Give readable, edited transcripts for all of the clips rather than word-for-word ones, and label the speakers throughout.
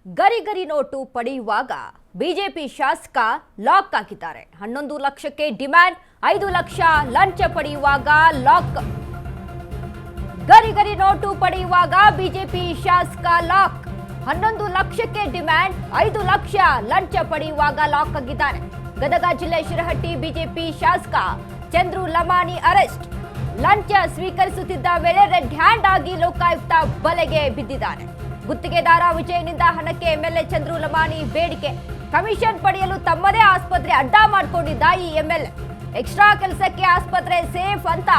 Speaker 1: ಗರಿ ನೋಟು ಪಡೆಯುವಾಗ ಬಿಜೆಪಿ ಶಾಸಕ ಲಾಕ್ ಹಾಕಿದ್ದಾರೆ. 11 ಲಕ್ಷಕ್ಕೆ ಡಿಮ್ಯಾಂಡ್, 5 ಲಕ್ಷ ಲಂಚ ಪಡೆಯುವಾಗ ಲಾಕ್. ಗರಿ ನೋಟು ಪಡೆಯುವಾಗ ಬಿಜೆಪಿ ಶಾಸಕ ಲಾಕ್. 11 ಲಕ್ಷಕ್ಕೆ ಡಿಮ್ಯಾಂಡ್, 5 ಲಕ್ಷ ಲಂಚ ಪಡೆಯುವಾಗ ಲಾಕ್ ಆಗಿದ್ದಾರೆ. ಗದಗ ಜಿಲ್ಲೆ ಶಿರಹಟ್ಟಿ ಬಿಜೆಪಿ ಶಾಸಕ ಚಂದ್ರು ಲಮಾಣಿ ಅರೆಸ್ಟ್. ಲಂಚ ಸ್ವೀಕರಿಸುತ್ತಿದ್ದ ವೇಳೆ ರೆಡ್ ಹ್ಯಾಂಡ್ ಆಗಿ ಲೋಕಾಯುಕ್ತ ಬಲೆಗೆ ಬಿದ್ದಿದ್ದಾರೆ. ಗುತ್ತಿಗೆದಾರ ವಿಜಯನಿಂದ ಹಣಕ್ಕೆ ಎಂಎಲ್ಎ ಚಂದ್ರು ಲಮಾಣಿ ಬೇಡಿಕೆ. ಕಮಿಷನ್ ಪಡೆಯಲು ತಮ್ಮದೇ ಆಸ್ಪತ್ರೆ ಅಡ್ಡ ಮಾಡಿಕೊಂಡಿದ್ದ ಈ ಎಂಎಲ್ಎ. ಎಕ್ಸ್ಟ್ರಾ ಕೆಲಸಕ್ಕೆ ಆಸ್ಪತ್ರೆ ಸೇಫ್ ಅಂತ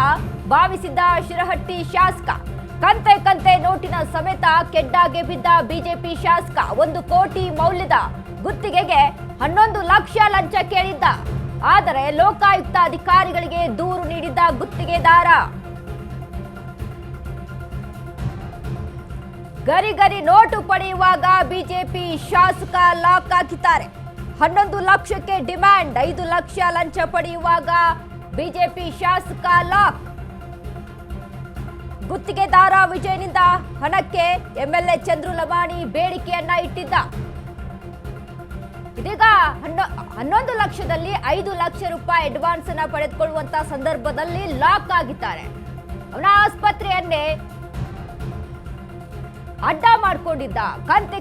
Speaker 1: ಭಾವಿಸಿದ್ದ ಶಿರಹಟ್ಟಿ ಶಾಸಕ ಕಂತೆ ನೋಟಿನ ಸಮೇತ ಕೆಡ್ಡಾಗೆ ಬಿದ್ದ ಬಿಜೆಪಿ ಶಾಸಕ 1 ಕೋಟಿ ಮೌಲ್ಯದ ಗುತ್ತಿಗೆಗೆ 11 ಲಕ್ಷ ಲಂಚ ಕೇಳಿದ್ದ. ಆದರೆ ಲೋಕಾಯುಕ್ತ ಅಧಿಕಾರಿಗಳಿಗೆ ದೂರು ನೀಡಿದ್ದ ಗುತ್ತಿಗೆದಾರ ಗರಿ ನೋಟು ಪಡೆಯುವಾಗ ಬಿಜೆಪಿ ಶಾಸಕ ಲಾಕ್ ಹಾಕಿದ್ದಾರೆ. 11 ಲಕ್ಷಕ್ಕೆ ಡಿಮ್ಯಾಂಡ್, 5 ಲಕ್ಷ ಲಂಚ ಪಡೆಯುವಾಗ ಬಿಜೆಪಿ ಶಾಸಕ ಲಾಕ್. ಗುತ್ತಿಗೆದಾರ ವಿಜಯನಿಂದ ಹಣಕ್ಕೆ ಎಂಎಲ್ಎ ಚಂದ್ರು ಲಮಾಣಿ ಬೇಡಿಕೆಯನ್ನ ಇಟ್ಟಿದ್ದ. ಇದೀಗ 11 ಲಕ್ಷದಲ್ಲಿ 5 ಲಕ್ಷ ರೂಪಾಯಿ ಅಡ್ವಾನ್ಸ್ ಅನ್ನ ಪಡೆದುಕೊಳ್ಳುವಂತ ಸಂದರ್ಭದಲ್ಲಿ ಲಾಕ್ ಆಗಿದ್ದಾರೆ. ಅವನ ಆಸ್ಪತ್ರೆಯನ್ನೇ ಅಡ್ಡ ಮಾಡಿಕೊಂಡಿದ್ದ.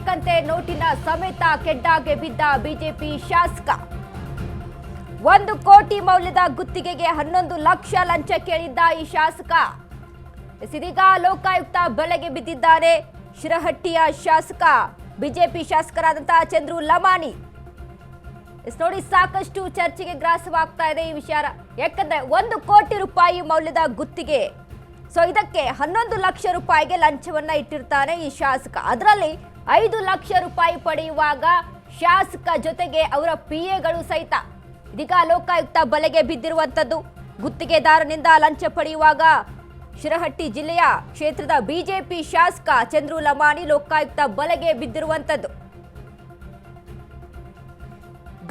Speaker 1: ಕಂತೆ ನೋಟಿನ ಸಮೇತ ಕೆಡ್ಡಾಗೆ ಬಿದ್ದ ಬಿಜೆಪಿ ಶಾಸಕ 1 ಕೋಟಿ ಮೌಲ್ಯದ ಗುತ್ತಿಗೆಗೆ 11 ಲಕ್ಷ ಲಂಚ ಕೇಳಿದ್ದ ಈ ಶಾಸಕ ಇದೀಗ ಲೋಕಾಯುಕ್ತ ಬಲೆಗೆ ಬಿದ್ದಿದ್ದಾರೆ. ಶಿರಹಟ್ಟಿಯ ಶಾಸಕ ಬಿಜೆಪಿ ಶಾಸಕರಾದಂತಹ ಚಂದ್ರು ಲಮಾಣಿ ನೋಡಿ, ಸಾಕಷ್ಟು ಚರ್ಚೆಗೆ ಗ್ರಾಸವಾಗ್ತಾ ಇದೆ ಈ ವಿಚಾರ. ಯಾಕಂದ್ರೆ 1 ಕೋಟಿ ರೂಪಾಯಿ ಮೌಲ್ಯದ ಗುತ್ತಿಗೆ, ಸೊ ಇದಕ್ಕೆ 11 ಲಕ್ಷ ರೂಪಾಯಿಗೆ ಲಂಚವನ್ನ ಇಟ್ಟಿರ್ತಾನೆ ಈ ಶಾಸಕ. ಅದರಲ್ಲಿ 5 ಲಕ್ಷ ರೂಪಾಯಿ ಪಡೆಯುವಾಗ ಶಾಸಕ ಜೊತೆಗೆ ಅವರ ಪಿಎಗಳು ಸಹಿತ ಇದೀಗ ಲೋಕಾಯುಕ್ತ ಬಲೆಗೆ ಬಿದ್ದಿರುವಂತದ್ದು. ಗುತ್ತಿಗೆದಾರನಿಂದ ಲಂಚ ಪಡೆಯುವಾಗ ಶಿರಹಟ್ಟಿ ಜಿಲ್ಲೆಯ ಕ್ಷೇತ್ರದ ಬಿಜೆಪಿ ಶಾಸಕ ಚಂದ್ರು ಲಮಾಣಿ ಲೋಕಾಯುಕ್ತ ಬಲೆಗೆ ಬಿದ್ದಿರುವಂತದ್ದು.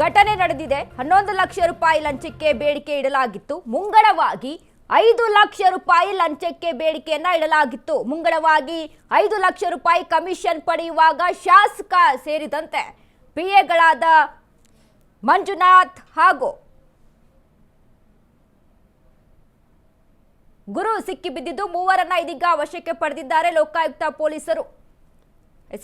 Speaker 1: ಘಟನೆ ನಡೆದಿದೆ. 11 ಲಕ್ಷ ರೂಪಾಯಿ ಲಂಚಕ್ಕೆ ಬೇಡಿಕೆ ಇಡಲಾಗಿತ್ತು. ಮುಂಗಡವಾಗಿ 5 ಲಕ್ಷ ರೂಪಾಯಿ ಲಂಚಕ್ಕೆ ಬೇಡಿಕೆಯನ್ನ ಇಡಲಾಗಿತ್ತು. ಮುಂಗಡವಾಗಿ 5 ಲಕ್ಷ ರೂಪಾಯಿ ಕಮಿಷನ್ ಪಡೆಯುವಾಗ ಶಾಸಕ ಸೇರಿದಂತೆ ಪಿಎಗಳಾದ ಮಂಜುನಾಥ್ ಹಾಗೂ ಗುರು ಸಿಕ್ಕಿಬಿದ್ದಿದ್ದು. ಮೂವರನ್ನ ಇದೀಗ ವಶಕ್ಕೆ ಪಡೆದಿದ್ದಾರೆ ಲೋಕಾಯುಕ್ತ ಪೊಲೀಸರು.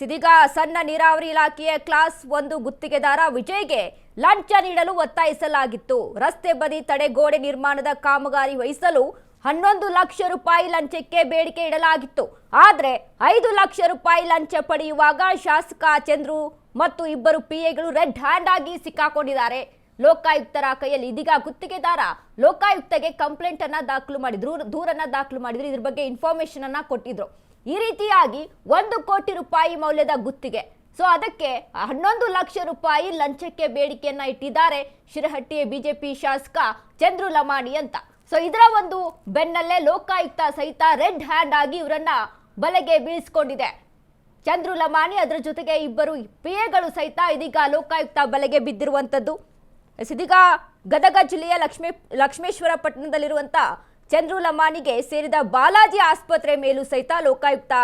Speaker 1: ಇದೀಗ ಸಣ್ಣ ನೀರಾವರಿ ಇಲಾಖೆಯ ಕ್ಲಾಸ್ 1 ಗುತ್ತಿಗೆದಾರ ವಿಜಯ್ಗೆ ಲಂಚ ನೀಡಲು ಒತ್ತಾಯಿಸಲಾಗಿತ್ತು. ರಸ್ತೆ ಬದಿ ತಡೆಗೋಡೆ ನಿರ್ಮಾಣದ ಕಾಮಗಾರಿ ವಹಿಸಲು 11 ಲಕ್ಷ ರೂಪಾಯಿ ಲಂಚಕ್ಕೆ ಬೇಡಿಕೆ ಇಡಲಾಗಿತ್ತು. ಆದರೆ 5 ಲಕ್ಷ ರೂಪಾಯಿ ಲಂಚ ಪಡೆಯುವಾಗ ಶಾಸಕ ಚಂದ್ರು ಮತ್ತು ಇಬ್ಬರು ಪಿಎಗಳು ರೆಡ್ ಹ್ಯಾಂಡ್ ಆಗಿ ಸಿಕ್ಕಾಕೊಂಡಿದ್ದಾರೆ ಲೋಕಾಯುಕ್ತರ ಕೈಯಲ್ಲಿ. ಇದೀಗ ಗುತ್ತಿಗೆದಾರ ಲೋಕಾಯುಕ್ತಗೆ ಕಂಪ್ಲೇಂಟ್ ಅನ್ನ ದಾಖಲು ಮಾಡಿದ್ರು, ದೂರನ್ನ ದಾಖಲು ಮಾಡಿದ್ರು. ಇದ್ರ ಬಗ್ಗೆ ಇನ್ಫಾರ್ಮೇಶನ್ ಅನ್ನ ಕೊಟ್ಟಿದ್ರು. ಈ ರೀತಿಯಾಗಿ 1 ಕೋಟಿ ರೂಪಾಯಿ ಮೌಲ್ಯದ ಗುತ್ತಿಗೆ, ಸೊ ಅದಕ್ಕೆ 11 ಲಕ್ಷ ರೂಪಾಯಿ ಲಂಚಕ್ಕೆ ಬೇಡಿಕೆಯನ್ನ ಇಟ್ಟಿದ್ದಾರೆ ಶಿರಹಟ್ಟಿಯ ಬಿಜೆಪಿ ಶಾಸಕ ಚಂದ್ರು ಲಮಾಣಿ ಅಂತ. ಸೊ ಇದರ ಒಂದು ಬೆನ್ನಲ್ಲೇ ಲೋಕಾಯುಕ್ತ ಸಹಿತ ರೆಡ್ ಹ್ಯಾಂಡ್ ಆಗಿ ಇವರನ್ನ ಬಲೆಗೆ ಬೀಳಿಸಿಕೊಂಡಿದೆ ಚಂದ್ರು ಲಮಾಣಿ. ಅದರ ಜೊತೆಗೆ ಇಬ್ಬರು ಪಿಎಗಳು ಸಹಿತ ಇದೀಗ ಲೋಕಾಯುಕ್ತ ಬಲೆಗೆ ಬಿದ್ದಿರುವಂತದ್ದು. ಇದೀಗ ಗದಗ ಜಿಲ್ಲೆಯ ಲಕ್ಷ್ಮೇಶ್ವರ ಪಟ್ಟಣದಲ್ಲಿರುವಂತ ಚಂದ್ರು ಲಮಾಣಿಗೆ ಸೇರಿದ ಬಾಲಾಜಿ ಆಸ್ಪತ್ರೆ ಮೇಲೂ ಸಹಿತ ಲೋಕಾಯುಕ್ತ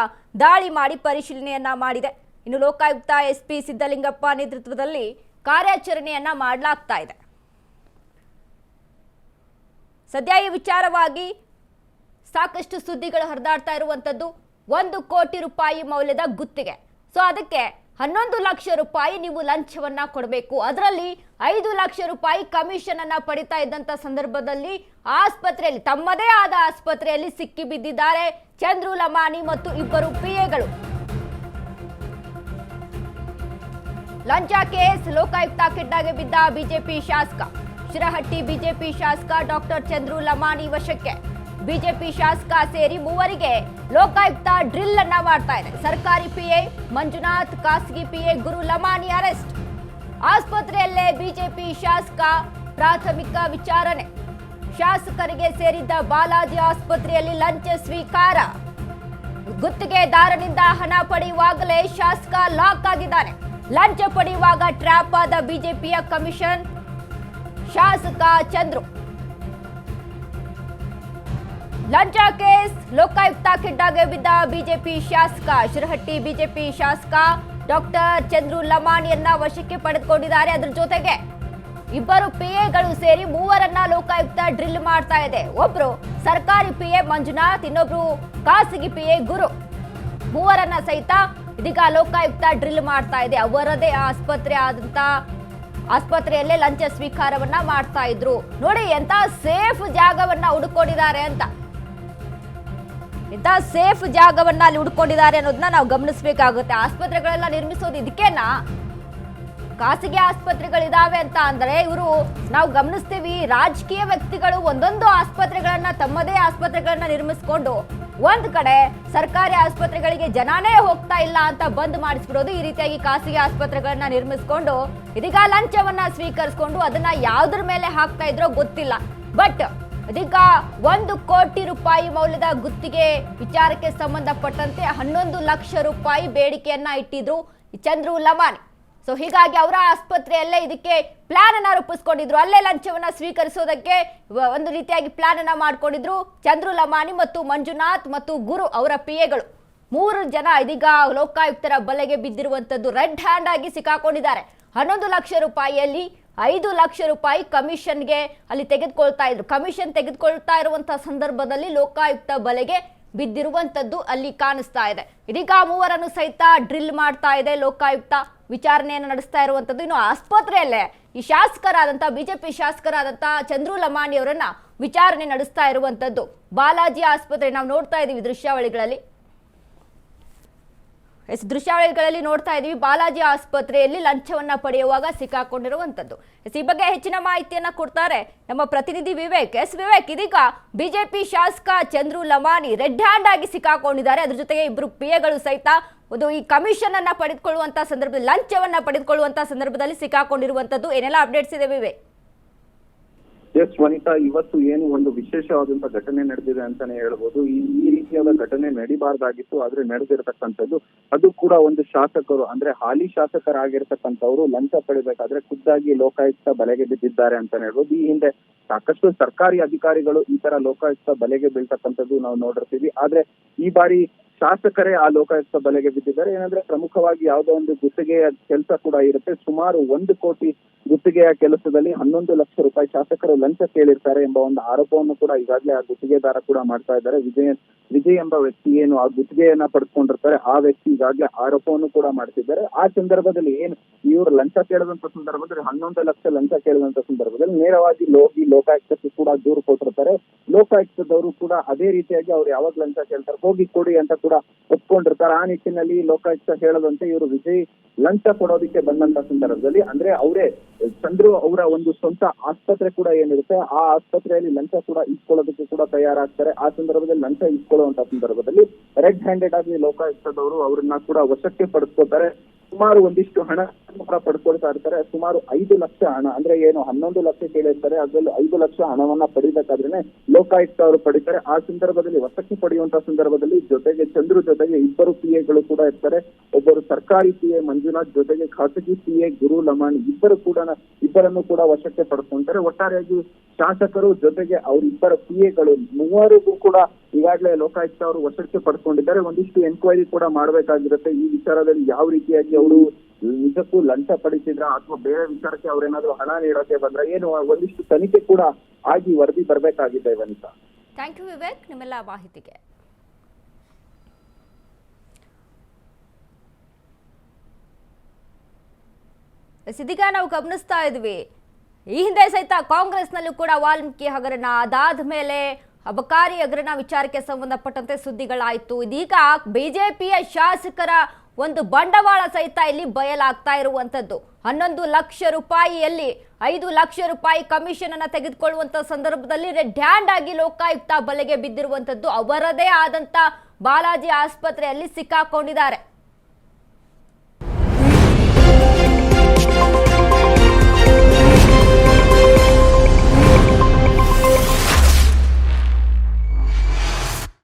Speaker 1: ದಾಳಿ ಮಾಡಿ ಪರಿಶೀಲನೆಯನ್ನ ಮಾಡಿದೆ. ಇನ್ನು ಲೋಕಾಯುಕ್ತ ಎಸ್ಪಿ ಸಿದ್ದಲಿಂಗಪ್ಪ ನೇತೃತ್ವದಲ್ಲಿ ಕಾರ್ಯಾಚರಣೆಯನ್ನ ಮಾಡಲಾಗ್ತಾ ಇದೆ. ಸದ್ಯ ಈ ವಿಚಾರವಾಗಿ ಸಾಕಷ್ಟು ಸುದ್ದಿಗಳು ಹರಿದಾಡ್ತಾ ಇರುವಂತದ್ದು. 1 ಕೋಟಿ ರೂಪಾಯಿ ಮೌಲ್ಯದ ಗುತ್ತಿಗೆ, ಸೊ ಅದಕ್ಕೆ 11 ಲಕ್ಷ ರೂಪಾಯಿ ನೀವು ಲಂಚವನ್ನ ಕೊಡಬೇಕು. ಅದರಲ್ಲಿ 5 ಲಕ್ಷ ರೂಪಾಯಿ ಕಮಿಷನ್ ಅನ್ನ ಪಡಿತಾ ಇದ್ದಂತ ಸಂದರ್ಭದಲ್ಲಿ ಆಸ್ಪತ್ರೆಯಲ್ಲಿ, ತಮ್ಮದೇ ಆದ ಆಸ್ಪತ್ರೆಯಲ್ಲಿ ಸಿಕ್ಕಿ ಬಿದ್ದಿದ್ದಾರೆ ಚಂದ್ರು ಲಮಾಣಿ ಮತ್ತು ಇಬ್ಬರು ಪಿಎಗಳು. ಲಂಚ ಕೇಸ್, ಲೋಕಾಯುಕ್ತ ಕೆಡ್ಡಾಗೆ ಬಿದ್ದ ಬಿಜೆಪಿ ಶಾಸಕ. ಶಿರಹಟ್ಟಿ ಬಿಜೆಪಿ ಶಾಸಕ ಡಾಕ್ಟರ್ ಚಂದ್ರು ಲಮಾಣಿ ವಶಕ್ಕೆ. ಬಿಜೆಪಿ ಶಾಸಕ ಸೇರಿ ಮೂವರಿಗೆ ಲೋಕಾಯುಕ್ತ ಡ್ರಿಲ್ ಅನ್ನ ಮಾಡ್ತಾ ಇದೆ. ಸರ್ಕಾರಿ ಪಿಎ ಮಂಜುನಾಥ್, ಖಾಸಗಿ ಪಿಎ ಗುರು ಲಮಾಣಿ ಅರೆಸ್ಟ್. ಆಸ್ಪತ್ರೆಯಲ್ಲೇ ಬಿಜೆಪಿ ಶಾಸಕ ಪ್ರಾಥಮಿಕ ವಿಚಾರಣೆ. ಶಾಸಕರಿಗೆ ಸೇರಿದ್ದ ಬಾಲಾಜಿ ಆಸ್ಪತ್ರೆಯಲ್ಲಿ ಲಂಚ ಸ್ವೀಕಾರ. ಗುತ್ತಿಗೆದಾರನಿಂದ ಹಣ ಪಡೆಯುವಾಗಲೇ ಶಾಸಕ ಲಾಕ್ ಆಗಿದ್ದಾನೆ. ಲಂಚ ಪಡೆಯುವಾಗ ಟ್ರ್ಯಾಪ್ ಆದ ಬಿಜೆಪಿಯ ಕಮಿಷನ್ ಶಾಸಕ ಚಂದ್ರು. ಲಂಚ ಕೇಸ್, ಲೋಕಾಯುಕ್ತ ಕೆಡ್ಡಾಗೆ ಬಿದ್ದ ಬಿಜೆಪಿ ಶಾಸಕ. ಶಿರಹಟ್ಟಿ ಬಿಜೆಪಿ ಶಾಸಕ ಡಾಕ್ಟರ್ ಚಂದ್ರು ಲಮಾಣಿಯನ್ನ ವಶಕ್ಕೆ ಪಡೆದುಕೊಂಡಿದ್ದಾರೆ. ಅದರ ಜೊತೆಗೆ ಇಬ್ಬರು ಪಿಎಗಳು ಸೇರಿ ಮೂವರನ್ನ ಲೋಕಾಯುಕ್ತ ಡ್ರಿಲ್ ಮಾಡ್ತಾ ಇದೆ. ಒಬ್ರು ಸರ್ಕಾರಿ ಪಿಎ ಮಂಜುನಾಥ್, ಇನ್ನೊಬ್ರು ಖಾಸಗಿ ಪಿಎ ಗುರು. ಮೂವರನ್ನ ಸಹಿತ ಇದೀಗ ಲೋಕಾಯುಕ್ತ ಡ್ರಿಲ್ ಮಾಡ್ತಾ ಇದೆ. ಅವರದೇ ಆಸ್ಪತ್ರೆಯಲ್ಲೇ ಲಂಚ ಸ್ವೀಕಾರವನ್ನ ಮಾಡ್ತಾ ಇದ್ರು. ನೋಡಿ ಎಂತ ಸೇಫ್ ಜಾಗವನ್ನ ಹುಡುಕೊಂಡಿದ್ದಾರೆ ಅಂತ, ಎಂತ ಸೇಫ್ ಜಾಗವನ್ನ ಅಲ್ಲಿ ಹುಡುಕೊಂಡಿದ್ದಾರೆ ಅನ್ನೋದನ್ನ ನಾವು ಗಮನಿಸಬೇಕಾಗುತ್ತೆ. ಆಸ್ಪತ್ರೆಗಳೆಲ್ಲ ನಿರ್ಮಿಸೋದು ಇದಕ್ಕೇನಾ? ಖಾಸಗಿ ಆಸ್ಪತ್ರೆಗಳಿದಾವೆ ಅಂತ ಅಂದ್ರೆ ಇವರು ನಾವು ಗಮನಿಸ್ತೀವಿ, ರಾಜಕೀಯ ವ್ಯಕ್ತಿಗಳು ಒಂದೊಂದು ಆಸ್ಪತ್ರೆಗಳನ್ನ ತಮ್ಮದೇ ಆಸ್ಪತ್ರೆಗಳನ್ನ ನಿರ್ಮಿಸಿಕೊಂಡು ಒಂದ್ ಕಡೆ ಸರ್ಕಾರಿ ಆಸ್ಪತ್ರೆಗಳಿಗೆ ಜನಾನೇ ಹೋಗ್ತಾ ಇಲ್ಲ ಅಂತ ಬಂದ್ ಮಾಡಿಸ್ಬಿಡೋದು. ಈ ರೀತಿಯಾಗಿ ಖಾಸಗಿ ಆಸ್ಪತ್ರೆಗಳನ್ನ ನಿರ್ಮಿಸಿಕೊಂಡು ಇದೀಗ ಲಂಚವನ್ನ ಸ್ವೀಕರಿಸಿಕೊಂಡು ಅದನ್ನ ಯಾವ್ದ್ರ ಮೇಲೆ ಹಾಕ್ತಾ ಇದ್ರೋ ಗೊತ್ತಿಲ್ಲ. ಬಟ್ ಇದೀಗ 1 ಕೋಟಿ ರೂಪಾಯಿ ಮೌಲ್ಯದ ಗುತ್ತಿಗೆ ವಿಚಾರಕ್ಕೆ ಸಂಬಂಧಪಟ್ಟಂತೆ 11 ಲಕ್ಷ ರೂಪಾಯಿ ಬೇಡಿಕೆಯನ್ನ ಇಟ್ಟಿದ್ರು ಚಂದ್ರು ಲಮಾಣಿ. ಸೊ ಹೀಗಾಗಿ ಅವರ ಆಸ್ಪತ್ರೆಯಲ್ಲೇ ಇದಕ್ಕೆ ಪ್ಲಾನ್ ಅನ್ನ ರೂಪಿಸ್ಕೊಂಡಿದ್ರು. ಅಲ್ಲೇ ಲಂಚವನ್ನ ಸ್ವೀಕರಿಸೋದಕ್ಕೆ ಒಂದು ರೀತಿಯಾಗಿ ಪ್ಲಾನ್ ಅನ್ನ ಮಾಡ್ಕೊಂಡಿದ್ರು ಚಂದ್ರು ಲಮಾಣಿ ಮತ್ತು ಮಂಜುನಾಥ್ ಮತ್ತು ಗುರು ಅವರ ಪಿಎಗಳು. 3 ಜನ ಇದೀಗ ಲೋಕಾಯುಕ್ತರ ಬಲೆಗೆ ಬಿದ್ದಿರುವಂತದ್ದು, ರೆಡ್ ಹ್ಯಾಂಡ್ ಆಗಿ ಸಿಕ್ಕಾಕೊಂಡಿದ್ದಾರೆ. 11 ಲಕ್ಷ ರೂಪಾಯಿಯಲ್ಲಿ 5 ಲಕ್ಷ ರೂಪಾಯಿ ಕಮಿಷನ್ಗೆ ಅಲ್ಲಿ ತೆಗೆದುಕೊಳ್ತಾ ಇದ್ರು. ಕಮಿಷನ್ ತೆಗೆದುಕೊಳ್ತಾ ಇರುವಂತಹ ಸಂದರ್ಭದಲ್ಲಿ ಲೋಕಾಯುಕ್ತ ಬಲೆಗೆ ಬಿದ್ದಿರುವಂತದ್ದು ಅಲ್ಲಿ ಕಾಣಿಸ್ತಾ ಇದೆ. ಇದೀಗ ಮೂವರನ್ನು ಸಹಿತ ಡ್ರಿಲ್ ಮಾಡ್ತಾ ಇದೆ ಲೋಕಾಯುಕ್ತ, ವಿಚಾರಣೆಯನ್ನು ನಡೆಸ್ತಾ ಇರುವಂತದ್ದು. ಇನ್ನು ಆಸ್ಪತ್ರೆಯಲ್ಲೇ ಈ ಶಾಸಕರಾದಂತ ಬಿಜೆಪಿ ಶಾಸಕರಾದಂತ ಚಂದ್ರು ಲಮಾಣಿ ಅವರನ್ನ ವಿಚಾರಣೆ ನಡೆಸ್ತಾ ಇರುವಂತದ್ದು ಬಾಲಾಜಿ ಆಸ್ಪತ್ರೆ. ನಾವು ನೋಡ್ತಾ ಇದೀವಿ ದೃಶ್ಯಾವಳಿಗಳಲ್ಲಿ ನೋಡ್ತಾ ಇದೀವಿ. ಬಾಲಾಜಿ ಆಸ್ಪತ್ರೆಯಲ್ಲಿ ಲಂಚವನ್ನ ಪಡೆಯುವಾಗ ಸಿಕ್ಕಾಕೊಂಡಿರುವಂತದ್ದು. ಈ ಬಗ್ಗೆ ಹೆಚ್ಚಿನ ಮಾಹಿತಿಯನ್ನ ಕೊಡ್ತಾರೆ ನಮ್ಮ ಪ್ರತಿನಿಧಿ ವಿವೇಕ್. ವಿವೇಕ್, ಇದೀಗ ಬಿಜೆಪಿ ಶಾಸಕ ಚಂದ್ರು ಲಮಾಣಿ ರೆಡ್ ಹ್ಯಾಂಡ್ ಆಗಿ ಸಿಕ್ಕಾಕೊಂಡಿದ್ದಾರೆ. ಅದ್ರ ಜೊತೆಗೆ ಇಬ್ರು ಪಿಎಗಳು ಸಹಿತ ಈ ಕಮಿಷನ್ ಅನ್ನ ಪಡೆದುಕೊಳ್ಳುವಂತಹ ಸಂದರ್ಭದಲ್ಲಿ, ಲಂಚವನ್ನ ಪಡೆದುಕೊಳ್ಳುವಂತಹ ಸಂದರ್ಭದಲ್ಲಿ ಸಿಕ್ಕಾಕೊಂಡಿರುವಂತದ್ದು. ಏನೆಲ್ಲ ಅಪ್ಡೇಟ್ಸ್ ಇದೆ ವಿವೇಕ್?
Speaker 2: ಎಸ್ ವನಿತಾ, ಇವತ್ತು ಏನು ಒಂದು ವಿಶೇಷವಾದಂತ ಘಟನೆ ನಡೆದಿದೆ ಅಂತಾನೆ ಹೇಳ್ಬೋದು. ಈ ರೀತಿಯಾದ ಘಟನೆ ನಡಿಬಾರ್ದಾಗಿತ್ತು, ಆದ್ರೆ ನಡೆದಿರತಕ್ಕಂಥದ್ದು. ಅದು ಕೂಡ ಒಂದು ಶಾಸಕರು, ಅಂದ್ರೆ ಹಾಲಿ ಶಾಸಕರಾಗಿರ್ತಕ್ಕಂಥವ್ರು ಲಂಚ ಪಡಿಬೇಕಾದ್ರೆ ಖುದ್ದಾಗಿ ಲೋಕಾಯುಕ್ತ ಬಲೆಗೆ ಬಿದ್ದಿದ್ದಾರೆ ಅಂತಾನೆ ಹೇಳ್ಬೋದು. ಈ ಹಿಂದೆ ಸಾಕಷ್ಟು ಸರ್ಕಾರಿ ಅಧಿಕಾರಿಗಳು ಈ ತರ ಲೋಕಾಯುಕ್ತ ಬಲೆಗೆ ಬೀಳ್ತಕ್ಕಂಥದ್ದು ನಾವು ನೋಡಿರ್ತೀವಿ. ಆದ್ರೆ ಈ ಬಾರಿ ಶಾಸಕರೇ ಆ ಲೋಕಾಯುಕ್ತ ಬಲೆಗೆ ಬಿದ್ದಿದ್ದಾರೆ. ಏನಂದ್ರೆ ಪ್ರಮುಖವಾಗಿ ಯಾವುದೋ ಒಂದು ಗುತ್ತಿಗೆಯ ಕೆಲಸ ಕೂಡ ಇರುತ್ತೆ. ಸುಮಾರು 1 ಕೋಟಿ ಗುತ್ತಿಗೆಯ ಕೆಲಸದಲ್ಲಿ 11 ಲಕ್ಷ ರೂಪಾಯಿ ಶಾಸಕರು ಲಂಚ ಕೇಳಿರ್ತಾರೆ ಎಂಬ ಒಂದು ಆರೋಪವನ್ನು ಕೂಡ ಈಗಾಗಲೇ ಆ ಗುತ್ತಿಗೆದಾರ ಕೂಡ ಮಾಡ್ತಾ ಇದ್ದಾರೆ. ವಿಜಯ್ ಎಂಬ ವ್ಯಕ್ತಿ ಏನು ಆ ಗುತ್ತಿಗೆಯನ್ನ ಪಡೆದುಕೊಂಡಿರ್ತಾರೆ, ಆ ವ್ಯಕ್ತಿ ಈಗಾಗಲೇ ಆರೋಪವನ್ನು ಕೂಡ ಮಾಡ್ತಿದ್ದಾರೆ. ಆ ಸಂದರ್ಭದಲ್ಲಿ ಏನು ಇವರು ಲಂಚ ಕೇಳಿದಂತ ಸಂದರ್ಭದಲ್ಲಿ 11 ಲಕ್ಷ ಲಂಚ ಕೇಳಿದಂತ ಸಂದರ್ಭದಲ್ಲಿ ನೇರವಾಗಿ ಲೋಕಾಯುಕ್ತಕ್ಕೆ ಕೂಡ ದೂರು ಕೊಟ್ಟಿರ್ತಾರೆ. ಲೋಕಾಯುಕ್ತದವರು ಕೂಡ ಅದೇ ರೀತಿಯಾಗಿ ಅವ್ರು ಯಾವಾಗ ಲಂಚ ಕೇಳ್ತಾರೆ ಹೋಗಿ ಕೊಡಿ ಅಂತ ಕೂಡ ಒಪ್ಕೊಂಡಿರ್ತಾರೆ. ಆ ನಿಟ್ಟಿನಲ್ಲಿ ಲೋಕಾಯುಕ್ತ ಹೇಳದಂತೆ ಇವರು ವಿಜಯ್ ಲಂಚ ಕೊಡೋದಕ್ಕೆ ಬಂದಂತ ಸಂದರ್ಭದಲ್ಲಿ, ಅಂದ್ರೆ ಅವರೇ ಚಂದ್ರು ಅವರ ಒಂದು ಸ್ವಂತ ಆಸ್ಪತ್ರೆ ಕೂಡ ಏನಿರುತ್ತೆ, ಆ ಆಸ್ಪತ್ರೆಯಲ್ಲಿ ಲಂಚ ಕೂಡ ಇಸ್ಕೊಳ್ಳೋದಕ್ಕೆ ಕೂಡ ತಯಾರಾಗ್ತಾರೆ. ಆ ಸಂದರ್ಭದಲ್ಲಿ ಲಂಚ ಇಸ್ಕೊಳ್ಳುವಂತ ಸಂದರ್ಭದಲ್ಲಿ ರೆಡ್ ಹ್ಯಾಂಡೆಡ್ ಆಗಿ ಲೋಕಾಯುಕ್ತದವರು ಅವರನ್ನ ಕೂಡ ವಶಕ್ಕೆ ಪಡೆದುಕೊಳ್ತಾರೆ. ಸುಮಾರು ಒಂದಿಷ್ಟು ಹಣ ಕೂಡ ಪಡ್ಕೊಳ್ತಾ ಇರ್ತಾರೆ. ಸುಮಾರು 5 ಲಕ್ಷ ಹಣ, ಅಂದ್ರೆ ಏನು 11 ಲಕ್ಷ ಕೇಳಿರ್ತಾರೆ, ಅದ್ರಲ್ಲಿ 5 ಲಕ್ಷ ಹಣವನ್ನ ಪಡಿಬೇಕಾದ್ರೇನೆ ಲೋಕಾಯುಕ್ತ ಅವರು ಪಡಿತಾರೆ. ಆ ಸಂದರ್ಭದಲ್ಲಿ ವಶಕ್ಕೆ ಪಡೆಯುವಂತ ಸಂದರ್ಭದಲ್ಲಿ ಜೊತೆಗೆ ಚಂದ್ರು ಜೊತೆಗೆ ಇಬ್ಬರು ಪಿಎಗಳು ಕೂಡ ಇರ್ತಾರೆ. ಒಬ್ಬರು ಸರ್ಕಾರಿ ಪಿಎ ಮಂಜುನಾಥ್ ಜೊತೆಗೆ ಖಾಸಗಿ ಪಿಎ ಗುರು ಲಮಾಣಿ ಇಬ್ಬರನ್ನು ಕೂಡ ವಶಕ್ಕೆ ಪಡ್ಕೊಂತಾರೆ. ಒಟ್ಟಾರೆಯಾಗಿ ಶಾಸಕರು ಜೊತೆಗೆ ಅವ್ರ ಇಬ್ಬರ ಪಿಎಗಳು ಮೂವರಿಗೂ ಕೂಡ ಈಗಾಗಲೇ ಲೋಕಾಯುಕ್ತ ಅವರು ವಶಕ್ಕೆ ಪಡ್ಕೊಂಡಿದ್ದಾರೆ. ಒಂದಿಷ್ಟು ಎನ್ಕ್ವೈರಿ ಕೂಡ ಮಾಡಬೇಕಾಗಿರುತ್ತೆ. ಈ ವಿಚಾರದಲ್ಲಿ ಯಾವ ರೀತಿಯಾಗಿ ಅವರು ನಿಜಕ್ಕೂ ಲಂಚ ಪಡಿಸಿದ್ರ ಅಥವಾ ಬೇರೆ ವಿಚಾರಕ್ಕೆ ಅವ್ರೇನಾದ್ರೂ ಹಣ ನೀಡೋಕೆ ಬಂದ್ರೆ ಏನು, ಒಂದಿಷ್ಟು ತನಿಖೆ ಕೂಡ ಆಗಿ ವರದಿ ಬರ್ಬೇಕಾಗಿದೆ. ವನಿತಾ,
Speaker 1: ಥ್ಯಾಂಕ್ ಯು ವಿವೇಕ್ ನಿಮ್ಮೆಲ್ಲ ಮಾಹಿತಿಗೆ. ಇದೀಗ ನಾವು ಗಮನಿಸ್ತಾ ಇದ್ವಿ, ಈ ಹಿಂದೆ ಸಹಿತ ಕಾಂಗ್ರೆಸ್ನಲ್ಲೂ ಕೂಡ ವಾಲ್ಮೀಕಿ ಹಗರಣ, ಅದಾದ ಮೇಲೆ ಅಬಕಾರಿ ಹಗರಣ ವಿಚಾರಕ್ಕೆ ಸಂಬಂಧಪಟ್ಟಂತೆ ಸುದ್ದಿಗಳಾಯಿತು. ಇದೀಗ ಬಿಜೆಪಿಯ ಶಾಸಕರ ಒಂದು ಬಂಡವಾಳ ಸಹಿತ ಇಲ್ಲಿ ಬಯಲಾಗ್ತಾ ಇರುವಂತದ್ದು. 11 ಲಕ್ಷ ರೂಪಾಯಿಯಲ್ಲಿ 5 ಲಕ್ಷ ರೂಪಾಯಿ ಕಮಿಷನ್ ಅನ್ನ ತೆಗೆದುಕೊಳ್ಳುವಂತ ಸಂದರ್ಭದಲ್ಲಿ ರೆಡ್ ಹ್ಯಾಂಡ್ ಆಗಿ ಲೋಕಾಯುಕ್ತ ಬಲೆಗೆ ಬಿದ್ದಿರುವಂತದ್ದು. ಅವರದೇ ಆದಂತ ಬಾಲಾಜಿ ಆಸ್ಪತ್ರೆಯಲ್ಲಿ ಸಿಕ್ಕಾಕೊಂಡಿದ್ದಾರೆ.